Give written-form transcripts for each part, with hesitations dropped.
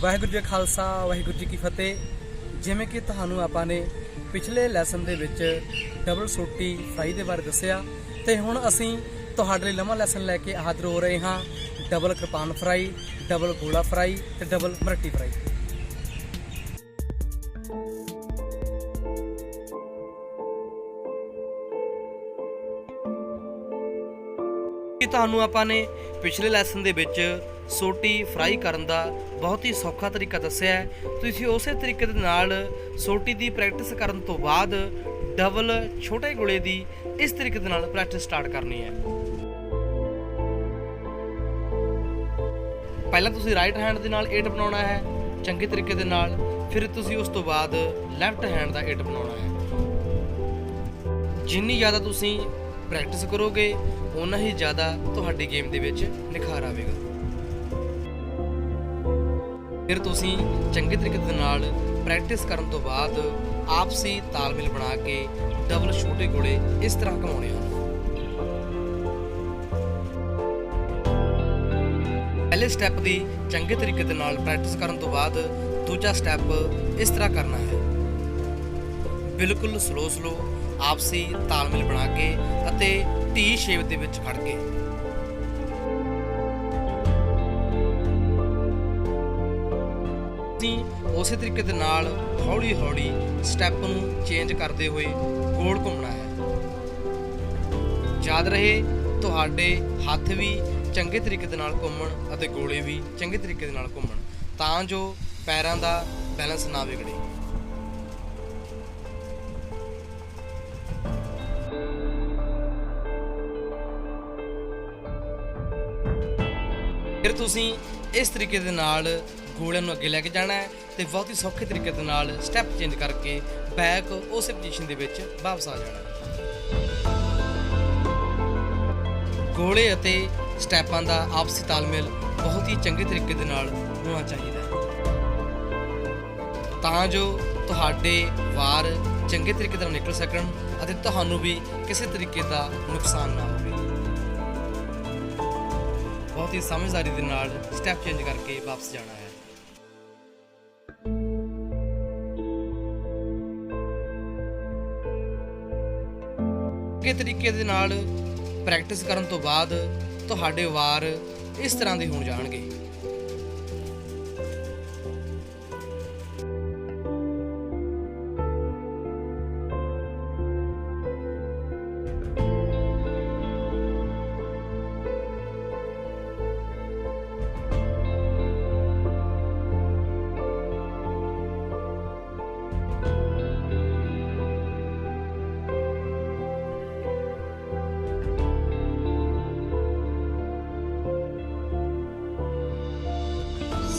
ਵਾਹਿਗੁਰੂ ਜੀ ਕਾ ਖਾਲਸਾ ਵਾਹਿਗੁਰੂ जी की फतेह। ਜਿਵੇਂ ਕਿ ਤੁਹਾਨੂੰ ਆਪਾਂ ਨੇ ਪਿਛਲੇ ਲੈਸਨ ਦੇ ਵਿੱਚ ਡਬਲ ਸੋਟੀ ਫਰਾਈ ਦੇ ਬਾਰੇ ਦੱਸਿਆ ਤੇ ਹੁਣ ਅਸੀਂ ਤੁਹਾਡੇ ਲਈ ਨਵਾਂ ਲੈਸਨ ਲੈ ਕੇ ਹਾਜ਼ਰ ਹੋ ਰਹੇ ਹਾਂ। ਡਬਲ ਕਿਰਪਾਨ ਫਰਾਈ, ਡਬਲ ਗੋਲਾ ਫਰਾਈ ਤੇ ਡਬਲ ਮਰਟੀ ਫਰਾਈ। ਤੁਹਾਨੂੰ ਆਪਾਂ ਨੇ ਪਿਛਲੇ ਲੈਸਨ ਦੇ ਵਿੱਚ ਸੋਟੀ ਫਰਾਈ ਕਰਨ ਦਾ ਬਹੁਤ ਹੀ ਸੌਖਾ ਤਰੀਕਾ ਦੱਸਿਆ ਹੈ। ਤੁਸੀਂ ਉਸੇ ਤਰੀਕੇ ਦੇ ਨਾਲ ਸੋਟੀ ਦੀ ਪ੍ਰੈਕਟਿਸ ਕਰਨ ਤੋਂ ਬਾਅਦ ਡਬਲ ਛੋਟੇ ਗੋਲੇ ਦੀ ਇਸ ਤਰੀਕੇ ਦੇ ਨਾਲ ਪ੍ਰੈਕਟਿਸ ਸਟਾਰਟ ਕਰਨੀ ਹੈ। ਪਹਿਲਾਂ ਤੁਸੀਂ ਰਾਈਟ ਹੈਂਡ ਦੇ ਨਾਲ 8 ਬਣਾਉਣਾ ਹੈ ਚੰਗੇ ਤਰੀਕੇ ਦੇ ਨਾਲ, ਫਿਰ ਤੁਸੀਂ ਉਸ ਤੋਂ ਬਾਅਦ ਲੈਫਟ ਹੈਂਡ ਦਾ 8 ਬਣਾਉਣਾ ਹੈ। ਜਿੰਨੀ ਜ਼ਿਆਦਾ ਤੁਸੀਂ ਪ੍ਰੈਕਟਿਸ ਕਰੋਗੇ ਉਨਾ ਹੀ ਜ਼ਿਆਦਾ ਤੁਹਾਡੀ ਗੇਮ ਦੇ ਵਿੱਚ ਨਿਖਾਰ ਆਵੇਗਾ। ਫਿਰ ਤੁਸੀਂ ਚੰਗੇ ਤਰੀਕੇ ਦੇ ਨਾਲ ਪ੍ਰੈਕਟਿਸ ਕਰਨ ਤੋਂ ਬਾਅਦ ਆਪਸੀ ਤਾਲਮੇਲ ਬਣਾ ਕੇ ਡਬਲ ਛੋਟੇ ਗੋਲੇ ਇਸ ਤਰ੍ਹਾਂ ਘੁਮਾਉਣੇ ਹਨ। ਪਹਿਲੇ ਸਟੈਪ ਦੀ ਚੰਗੇ ਤਰੀਕੇ ਦੇ ਨਾਲ ਪ੍ਰੈਕਟਿਸ ਕਰਨ ਤੋਂ ਬਾਅਦ ਦੂਜਾ ਸਟੈਪ ਇਸ ਤਰ੍ਹਾਂ ਕਰਨਾ ਹੈ। ਬਿਲਕੁਲ ਸਲੋ ਆਪਸੀ ਤਾਲਮੇਲ ਬਣਾ ਕੇ ਅਤੇ ਟੀ ਸ਼ੇਪ ਦੇ ਵਿੱਚ ਖੜ ਕੇ। ਅਸੀਂ ਉਸੇ ਤਰੀਕੇ ਦੇ ਨਾਲ ਹੌਲੀ ਸਟੈਪ ਨੂੰ ਚੇਂਜ ਕਰਦੇ ਹੋਏ ਗੋਲ ਘੁੰਮਣਾ ਹੈ। ਯਾਦ ਰਹੇ ਤੁਹਾਡੇ ਹੱਥ ਵੀ ਚੰਗੇ ਤਰੀਕੇ ਦੇ ਨਾਲ ਘੁੰਮਣ ਅਤੇ ਗੋਲੇ ਵੀ ਚੰਗੇ ਤਰੀਕੇ ਦੇ ਨਾਲ ਘੁੰਮਣ, ਤਾਂ ਜੋ ਪੈਰਾਂ ਦਾ ਬੈਲੈਂਸ ਨਾ ਵਿਗੜੇ। ਫਿਰ ਤੁਸੀਂ ਇਸ ਤਰੀਕੇ ਦੇ ਨਾਲ ਗੋਲਿਆਂ ਨੂੰ ਅੱਗੇ ਲੈ ਕੇ ਜਾਣਾ ਹੈ ਤੇ ਬਹੁਤ ਹੀ ਸੌਖੇ ਤਰੀਕੇ ਦੇ ਨਾਲ ਸਟੈਪ ਚੇਂਜ ਕਰਕੇ ਬੈਕ ਉਸੇ ਪੋਜੀਸ਼ਨ ਦੇ ਵਿੱਚ ਵਾਪਸ ਆ ਜਾਣਾ ਹੈ। ਗੋਲੇ ਅਤੇ ਸਟੈਪਾਂ ਦਾ ਆਪਸੀ ਤਾਲਮੇਲ ਬਹੁਤ ਹੀ ਚੰਗੇ ਤਰੀਕੇ ਦੇ ਨਾਲ ਹੋਣਾ ਚਾਹੀਦਾ ਹੈ, ਤਾਂ ਜੋ ਤੁਹਾਡੇ ਵਾਰ ਚੰਗੇ ਤਰੀਕੇ ਨਾਲ ਨਿਕਲ ਸਕਣ ਅਤੇ ਤੁਹਾਨੂੰ ਵੀ ਕਿਸੇ ਤਰੀਕੇ ਦਾ ਨੁਕਸਾਨ ਨਾ ਹੋਵੇ। ਬਹੁਤ ਹੀ ਸਮਝਦਾਰੀ ਦੇ ਨਾਲ ਸਟੈਪ ਚੇਂਜ ਕਰਕੇ ਵਾਪਸ ਜਾਣਾ ਹੈ। ਚੰਗੇ ਤਰੀਕੇ ਦੇ ਨਾਲ ਪ੍ਰੈਕਟਿਸ ਕਰਨ ਤੋਂ ਬਾਅਦ ਤੁਹਾਡੇ ਵਾਰ ਇਸ ਤਰ੍ਹਾਂ ਦੇ ਹੋ ਜਾਣਗੇ।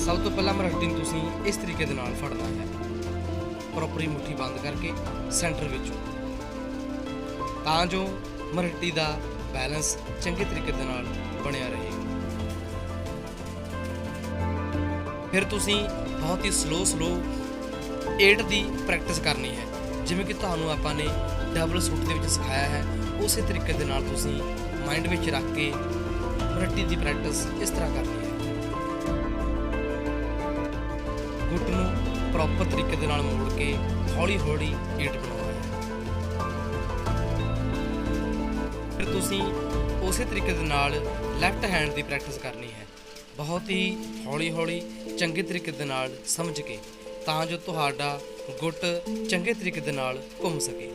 ਸਭ ਤੋਂ ਪਹਿਲਾਂ ਮਰਹੱਟੀ ਨੂੰ ਤੁਸੀਂ ਇਸ ਤਰੀਕੇ ਦੇ ਨਾਲ ਫੜਨਾ ਹੈ, ਪ੍ਰੋਪਰੀ ਮੁੱਠੀ ਬੰਦ ਕਰਕੇ ਸੈਂਟਰ ਵਿੱਚੋਂ, ਤਾਂ ਜੋ ਮਰਹੱਟੀ ਦਾ ਬੈਲੈਂਸ ਚੰਗੇ ਤਰੀਕੇ ਦੇ ਨਾਲ ਬਣਿਆ ਰਹੇ। ਫਿਰ ਤੁਸੀਂ ਬਹੁਤ ਹੀ ਸਲੋ 8 ਦੀ ਪ੍ਰੈਕਟਿਸ ਕਰਨੀ ਹੈ। ਜਿਵੇਂ ਕਿ ਤੁਹਾਨੂੰ ਆਪਾਂ ਨੇ ਡਬਲ ਸੂਟ ਦੇ ਵਿੱਚ ਸਿਖਾਇਆ ਹੈ, ਉਸੇ ਤਰੀਕੇ ਦੇ ਨਾਲ ਤੁਸੀਂ ਮਾਈਂਡ ਵਿੱਚ ਰੱਖ ਕੇ ਮਰਹੱਟੀ ਦੀ ਪ੍ਰੈਕਟਿਸ ਇਸ ਤਰ੍ਹਾਂ ਕਰਨੀ ਹੈ। ਗੁੱਟ ਨੂੰ ਪ੍ਰੋਪਰ ਤਰੀਕੇ ਦੇ ਨਾਲ ਮੋੜ ਕੇ ਹੌਲੀ 8 ਬਣਾਉਣਾ ਹੈ। ਫਿਰ ਤੁਸੀਂ ਉਸੇ ਤਰੀਕੇ ਦੇ ਨਾਲ ਲੈਫਟ ਹੈਂਡ ਦੀ ਪ੍ਰੈਕਟਿਸ ਕਰਨੀ ਹੈ, ਬਹੁਤ ਹੀ ਹੌਲੀ ਚੰਗੇ ਤਰੀਕੇ ਦੇ ਨਾਲ ਸਮਝ ਕੇ, ਤਾਂ ਜੋ ਤੁਹਾਡਾ ਗੁੱਟ ਚੰਗੇ ਤਰੀਕੇ ਦੇ ਨਾਲ ਘੁੰਮ ਸਕੇ।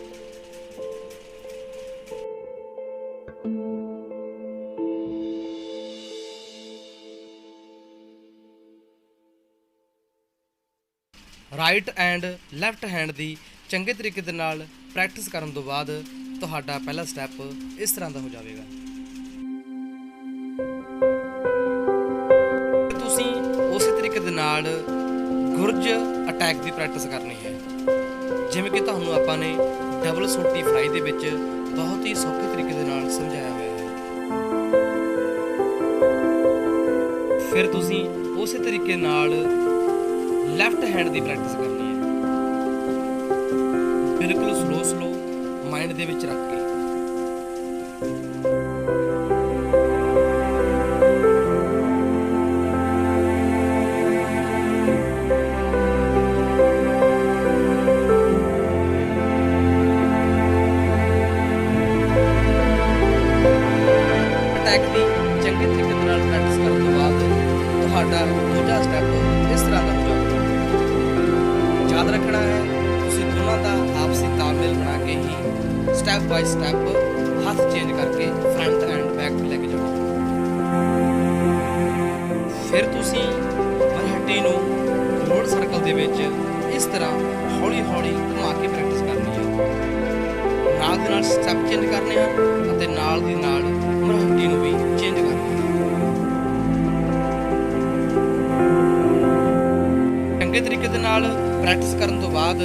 ਰਾਈਟ ਐਂਡ ਲੈਫਟ ਹੈਂਡ ਦੀ ਚੰਗੇ ਤਰੀਕੇ ਦੇ ਨਾਲ ਪ੍ਰੈਕਟਿਸ ਕਰਨ ਤੋਂ ਬਾਅਦ ਤੁਹਾਡਾ ਪਹਿਲਾ ਸਟੈਪ ਇਸ ਤਰ੍ਹਾਂ ਦਾ ਹੋ ਜਾਵੇਗਾ। ਤੁਸੀਂ ਉਸੇ ਤਰੀਕੇ ਦੇ ਨਾਲ ਗੁਰਜ ਅਟੈਕ ਦੀ ਪ੍ਰੈਕਟਿਸ ਕਰਨੀ ਹੈ। ਜਿਵੇਂ ਕਿ ਤੁਹਾਨੂੰ ਆਪਾਂ ਨੇ ਡਬਲ ਸੋਟੀ ਫਰਾਈ ਦੇ ਵਿੱਚ ਬਹੁਤ ਹੀ ਸੌਖੇ ਤਰੀਕੇ ਦੇ ਨਾਲ ਸਮਝਾਇਆ ਹੋਇਆ ਹੈ। ਫਿਰ ਤੁਸੀਂ ਉਸੇ ਤਰੀਕੇ ਨਾਲ ਲੈਫਟ ਹੈਂਡ ਦੀ ਪ੍ਰੈਕਟਿਸ ਕਰਨੀ ਹੈ, ਬਿਲਕੁਲ ਸਲੋ ਮਾਈਂਡ ਦੇ ਵਿੱਚ ਰੱਖ ਕੇ। ਯਾਦ ਰੱਖਣਾ ਹੈ ਤੁਸੀਂ ਦੋਨਾਂ ਦਾ ਆਪਸੀ ਤਾਲਮੇਲ ਬਣਾ ਕੇ ਹੀ ਸਟੈਪ ਬਾਈ ਸਟੈਪ ਹੱਥ ਚੇਂਜ ਕਰਕੇ ਫਰੰਟ ਐਂਡ ਬੈਕ ਲੈ ਕੇ ਜਾਣਾ। ਫਿਰ ਤੁਸੀਂ ਮਰਹੱਟੀ ਨੂੰ ਰੋਡ ਸਰਕਲ ਦੇ ਵਿੱਚ ਇਸ ਤਰ੍ਹਾਂ ਹੌਲੀ ਹੌਲੀ ਘੁਮਾ ਕੇ ਪ੍ਰੈਕਟਿਸ ਕਰਨੀ ਹੈ। ਨਾਲ ਦੇ ਨਾਲ ਸਟੈਪ ਚੇਂਜ ਕਰਨੇ ਹਨ ਅਤੇ ਨਾਲ ਦੀ ਨਾਲ ਮਰਹੱਟੀ ਨੂੰ ਵੀ ਚੇਂਜ ਕਰਨਾ ਹੈ। ਚੰਗੇ ਤਰੀਕੇ ਦੇ ਨਾਲ ਪ੍ਰੈਕਟਿਸ ਕਰਨ ਤੋਂ ਬਾਅਦ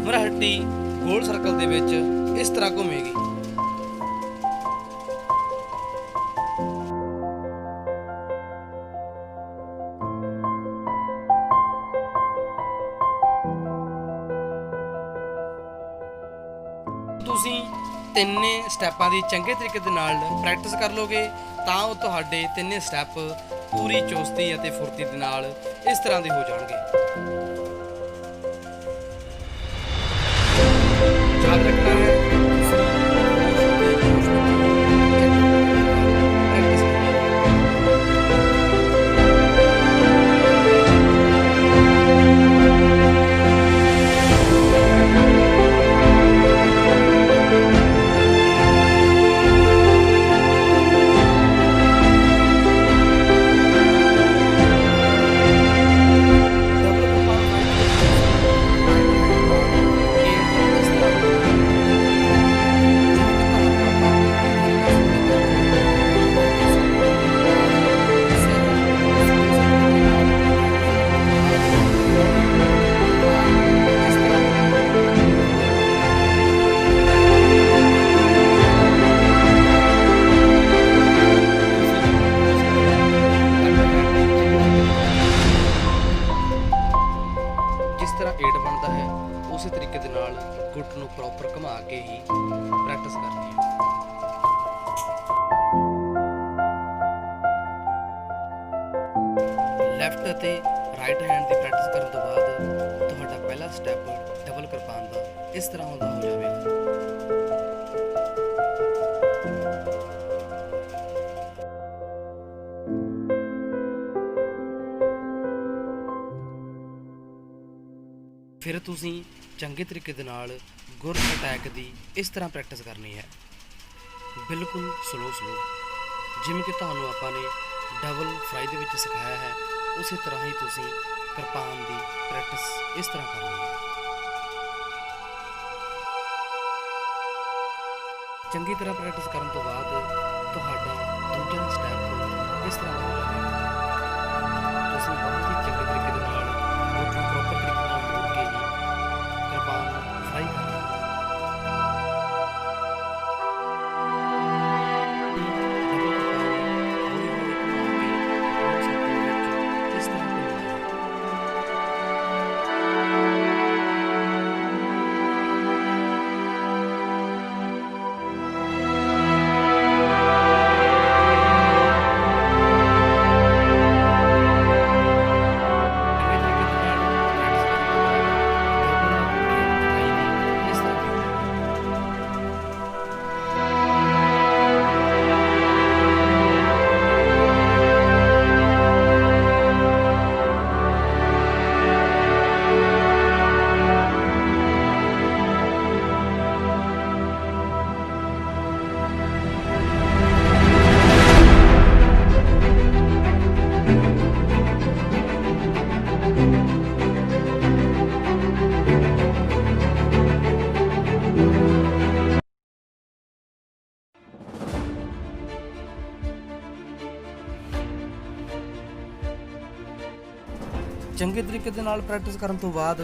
ਮਰਹੱਟੀ ਗੋਲ ਸਰਕਲ ਦੇ ਵਿੱਚ ਇਸ ਤਰ੍ਹਾਂ ਘੁੰਮੇਗੀ। ਤੁਸੀਂ ਤਿੰਨੇ ਸਟੈਪਾਂ ਦੀ ਚੰਗੇ ਤਰੀਕੇ ਦੇ ਨਾਲ ਪ੍ਰੈਕਟਿਸ ਕਰ ਲੋਗੇ ਤਾਂ ਉਹ ਤੁਹਾਡੇ ਤਿੰਨੇ ਸਟੈਪ ਪੂਰੀ ਚੁਸਤੀ ਅਤੇ ਫੁਰਤੀ ਦੇ ਨਾਲ ਇਸ ਤਰ੍ਹਾਂ ਦੇ ਹੋ ਜਾਣਗੇ। ਯਾਦ ਰੱਖਣਾ ਹੈ ਬਣਦਾ ਹੈ ਉਸੇ ਤਰੀਕੇ ਦੇ ਨਾਲ ਗੁੱਟ ਨੂੰ ਪ੍ਰੋਪਰ ਘੁਮਾ ਕੇ ਹੀ ਪ੍ਰੈਕਟਿਸ ਕਰਨੀ ਹੈ। ਲੈਫਟ ਅਤੇ ਰਾਈਟ ਹੈਂਡ ਦੀ ਪ੍ਰੈਕਟਿਸ ਕਰਨ ਤੋਂ ਬਾਅਦ ਤੁਹਾਡਾ ਪਹਿਲਾ ਸਟੈਪ ਡਬਲ ਕਿਰਪਾਨ ਦਾ ਇਸ ਤਰ੍ਹਾਂ ਹੁੰਦਾ ਹੋ ਜਾਵੇਗਾ। ਫਿਰ ਤੁਸੀਂ ਚੰਗੇ ਤਰੀਕੇ ਦੇ ਨਾਲ ਗੁਰ ਅਟੈਕ ਦੀ ਇਸ ਤਰ੍ਹਾਂ ਪ੍ਰੈਕਟਿਸ ਕਰਨੀ ਹੈ, ਬਿਲਕੁਲ ਸਲੋ ਜਿਵੇਂ ਕਿ ਤੁਹਾਨੂੰ ਆਪਾਂ ਨੇ ਡਬਲ ਫਰਾਈ ਦੇ ਵਿੱਚ ਸਿਖਾਇਆ ਹੈ ਉਸੇ ਤਰ੍ਹਾਂ ਹੀ ਤੁਸੀਂ ਕਿਰਪਾਨ ਦੀ ਪ੍ਰੈਕਟਿਸ ਇਸ ਤਰ੍ਹਾਂ ਕਰਨੀ ਹੈ। ਚੰਗੀ ਤਰ੍ਹਾਂ ਪ੍ਰੈਕਟਿਸ ਕਰਨ ਤੋਂ ਬਾਅਦ ਤੁਹਾਡਾ ਦੂਜਾ ਸਟੈਪ ਇਸ ਤਰ੍ਹਾਂ ਦਾ ਹੋ ਜਾਵੇਗਾ। ਤੁਸੀਂ ਬਹੁਤ ਹੀ ਚੰਗੇ ਤਰੀਕੇ ਦੇ ਨਾਲ ਗੁੱਟ ਨੂੰ ਪ੍ਰੋਪਰ ਤਰੀਕੇ ਨਾਲ ਮੋੜ ਕੇ ਹੀ ਕਿਰਪਾਨ ਫਰਾਈ ਕਰਨਾ ਹੈ। ਚੰਗੇ ਤਰੀਕੇ ਦੇ ਨਾਲ ਪ੍ਰੈਕਟਿਸ ਕਰਨ ਤੋਂ ਬਾਅਦ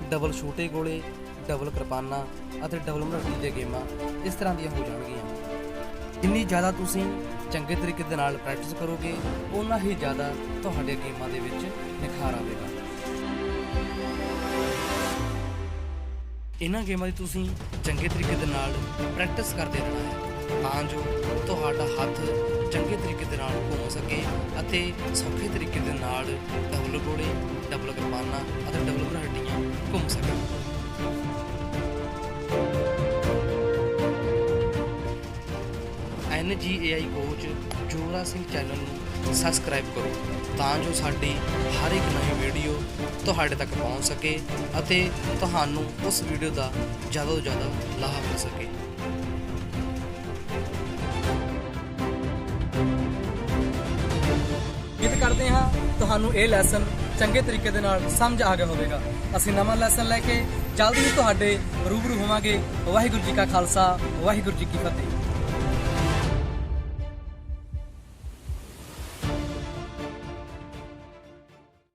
ਡਬਲ ਛੋਟੇ ਗੋਲੇ, ਡਬਲ ਕਿਰਪਾਨਾਂ ਅਤੇ ਡਬਲ ਮਰਹੱਟੀ ਦੀਆਂ ਗੇਮਾਂ ਇਸ ਤਰ੍ਹਾਂ ਦੀਆਂ ਹੋ ਜਾਣਗੀਆਂ। ਜਿੰਨੀ ਜ਼ਿਆਦਾ ਤੁਸੀਂ ਚੰਗੇ ਤਰੀਕੇ ਦੇ ਨਾਲ ਪ੍ਰੈਕਟਿਸ ਕਰੋਗੇ ਉਨਾ ਹੀ ਜ਼ਿਆਦਾ ਤੁਹਾਡੇ ਗੇਮਾਂ ਦੇ ਵਿੱਚ ਨਿਖਾਰ ਆਵੇਗਾ। ਇਹਨਾਂ ਗੇਮਾਂ ਦੀ ਤੁਸੀਂ ਚੰਗੇ ਤਰੀਕੇ ਦੇ ਨਾਲ ਪ੍ਰੈਕਟਿਸ ਕਰਦੇ ਰਹਿਣਾ ਹੈ ਤਾਂ ਜੋ ਤੁਹਾਡਾ ਹੱਥ ਚੰਗੇ ਤਰੀਕੇ ਦੇ ਨਾਲ ਘੁੰਮ ਸਕੇ ਅਤੇ ਸੌਖੇ ਤਰੀਕੇ ਦੇ ਨਾਲ ਡਬਲ ਗੋਲੇ, ਡਬਲ ਕਿਰਪਾਨਾਂ ਅਤੇ ਡਬਲ ਮਰਹੱਟੀਆਂ ਘੁੰਮ ਸਕਣ। NGAI ਕੋਚ ਜੋਰਾ ਸਿੰਘ ਚੈਨਲ ਨੂੰ ਸਬਸਕ੍ਰਾਈਬ ਕਰੋ ਤਾਂ ਜੋ ਸਾਡੀ ਹਰ ਇੱਕ ਨਵੀਂ ਵੀਡੀਓ ਤੁਹਾਡੇ ਤੱਕ ਪਹੁੰਚ ਸਕੇ ਅਤੇ ਤੁਹਾਨੂੰ ਉਸ ਵੀਡੀਓ ਦਾ ਜ਼ਿਆਦਾ ਤੋਂ ਜ਼ਿਆਦਾ ਲਾਭ ਮਿਲ ਸਕੇ। ਉਮੀਦ ਕਰਦੇ ਹਾਂ ਤੁਹਾਨੂੰ ਇਹ ਲੈਸਨ ਚੰਗੇ ਤਰੀਕੇ ਦੇ ਨਾਲ ਸਮਝ ਆ ਗਿਆ ਹੋਵੇਗਾ। ਅਸੀਂ ਨਵਾਂ ਲੈਸਨ ਲੈ ਕੇ ਜਲਦੀ ਹੀ ਤੁਹਾਡੇ ਰੂਬਰੂ ਹੋਵਾਂਗੇ। ਵਾਹਿਗੁਰੂ ਜੀ ਕਾ ਖਾਲਸਾ, ਵਾਹਿਗੁਰੂ ਜੀ ਕੀ ਫਤਿਹ।